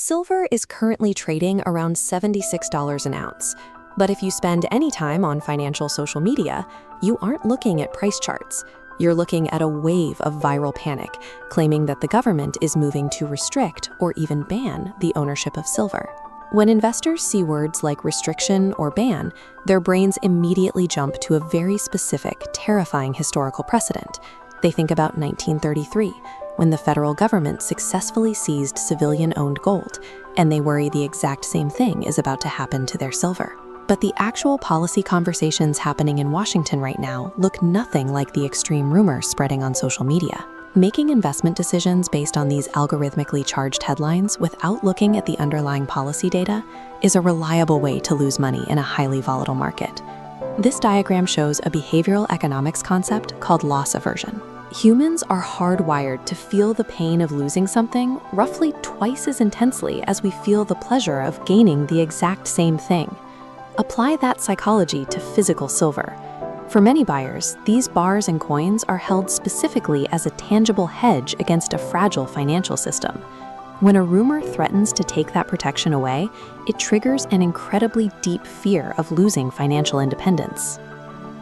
Silver is currently trading around $76 an ounce. But if you spend any time on financial social media, you aren't looking at price charts. You're looking at a wave of viral panic, claiming that the government is moving to restrict or even ban the ownership of silver. When investors see words like restriction or ban, their brains immediately jump to a very specific, terrifying historical precedent. They think about 1933, when the federal government successfully seized civilian-owned gold, and they worry the exact same thing is about to happen to their silver. But the actual policy conversations happening in Washington right now look nothing like the extreme rumors spreading on social media. Making investment decisions based on these algorithmically charged headlines without looking at the underlying policy data is a reliable way to lose money in a highly volatile market. This diagram shows a behavioral economics concept called loss aversion. Humans are hardwired to feel the pain of losing something roughly twice as intensely as we feel the pleasure of gaining the exact same thing. Apply that psychology to physical silver. For many buyers, these bars and coins are held specifically as a tangible hedge against a fragile financial system. When a rumor threatens to take that protection away, it triggers an incredibly deep fear of losing financial independence.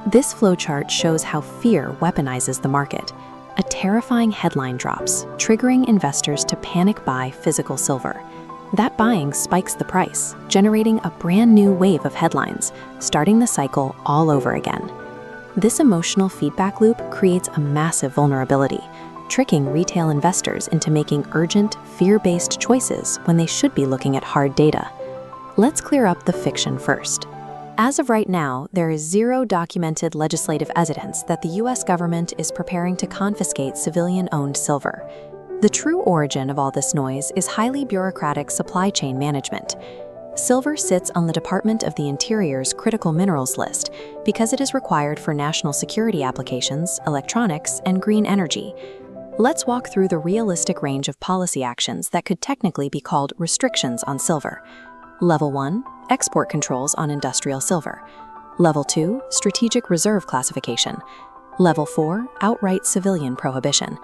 This flowchart shows how fear weaponizes the market. A terrifying headline drops, triggering investors to panic buy physical silver. That buying spikes the price, generating a brand new wave of headlines, starting the cycle all over again. This emotional feedback loop creates a massive vulnerability, tricking retail investors into making urgent, fear-based choices when they should be looking at hard data. Let's clear up the fiction first. As of right now, there is zero documented legislative evidence that the U.S. government is preparing to confiscate civilian-owned silver. The true origin of all this noise is highly bureaucratic supply chain management. Silver sits on the Department of the Interior's critical minerals list because it is required for national security applications, electronics, and green energy. Let's walk through the realistic range of policy actions that could technically be called restrictions on silver. Level 1, export controls on industrial silver. Level 2, strategic reserve classification. Level 4, outright civilian prohibition.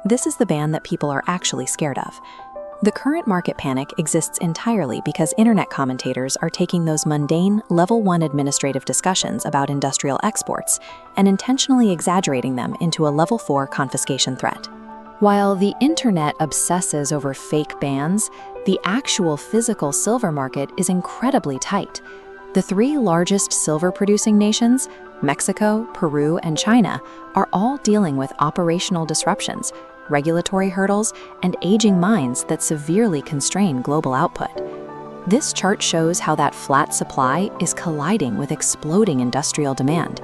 This is the ban that people are actually scared of. The current market panic exists entirely because internet commentators are taking those mundane Level 1 administrative discussions about industrial exports and intentionally exaggerating them into a Level 4 confiscation threat. While the internet obsesses over fake bans, the actual physical silver market is incredibly tight. The three largest silver-producing nations, Mexico, Peru, and China, are all dealing with operational disruptions, regulatory hurdles, and aging mines that severely constrain global output. This chart shows how that flat supply is colliding with exploding industrial demand.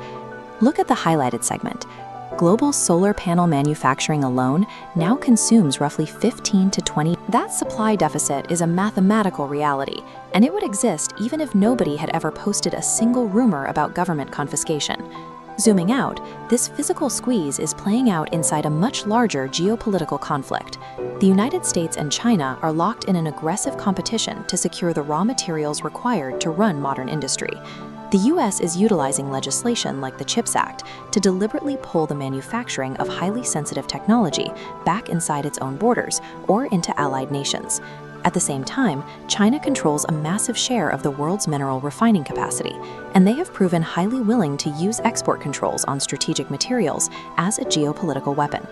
Look at the highlighted segment. Global solar panel manufacturing alone now consumes roughly 15 to 20. That supply deficit is a mathematical reality, and it would exist even if nobody had ever posted a single rumor about government confiscation. Zooming out, this physical squeeze is playing out inside a much larger geopolitical conflict. The United States and China are locked in an aggressive competition to secure the raw materials required to run modern industry. The U.S. is utilizing legislation like the CHIPS Act to deliberately pull the manufacturing of highly sensitive technology back inside its own borders or into allied nations. At the same time, China controls a massive share of the world's mineral refining capacity, and they have proven highly willing to use export controls on strategic materials as a geopolitical weapon.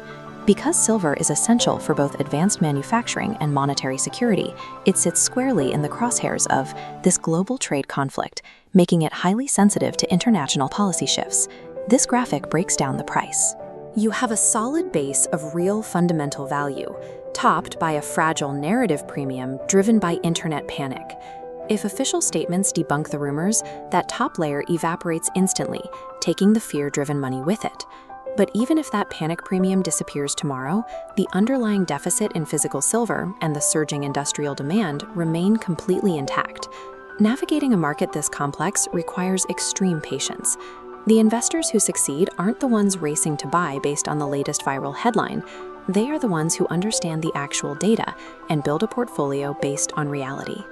Because silver is essential for both advanced manufacturing and monetary security, it sits squarely in the crosshairs of this global trade conflict, making it highly sensitive to international policy shifts. This graphic breaks down the price. You have a solid base of real fundamental value, topped by a fragile narrative premium driven by internet panic. If official statements debunk the rumors, that top layer evaporates instantly, taking the fear-driven money with it. But even if that panic premium disappears tomorrow, the underlying deficit in physical silver and the surging industrial demand remain completely intact. Navigating a market this complex requires extreme patience. The investors who succeed aren't the ones racing to buy based on the latest viral headline. They are the ones who understand the actual data and build a portfolio based on reality.